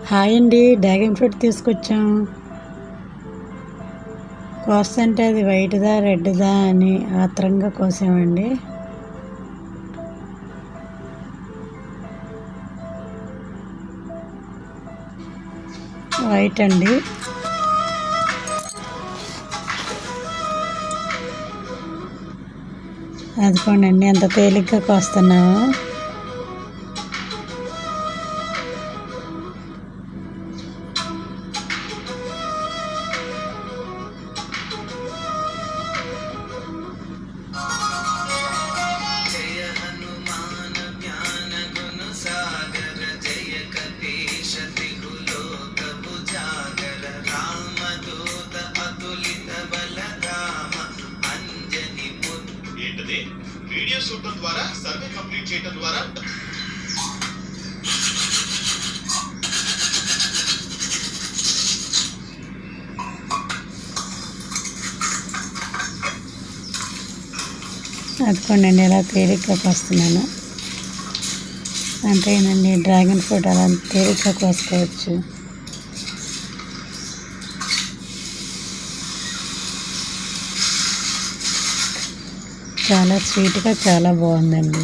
Hi అండి, dragon fruit తీసుకొచ్చాం. కోస్తుంటే అది వైట్దా రెడ్దా అని ఆత్రంగా కోసామండి. వైట్ అండి. అదికోండి ఎంత తేలిగ్గా కోస్తున్నాము. వీడియో చూడటం ద్వారా సర్వే కంప్లీట్ చేయడం ద్వారా అదికోండి ఎలా తేలిగ్గా కోస్తున్నాను. అంతేనండి, డ్రాగన్ ఫ్రూట్ అలా తేలిగ్గా కోసుకోవచ్చు. చాలా స్వీట్గా చాలా బాగుందండి.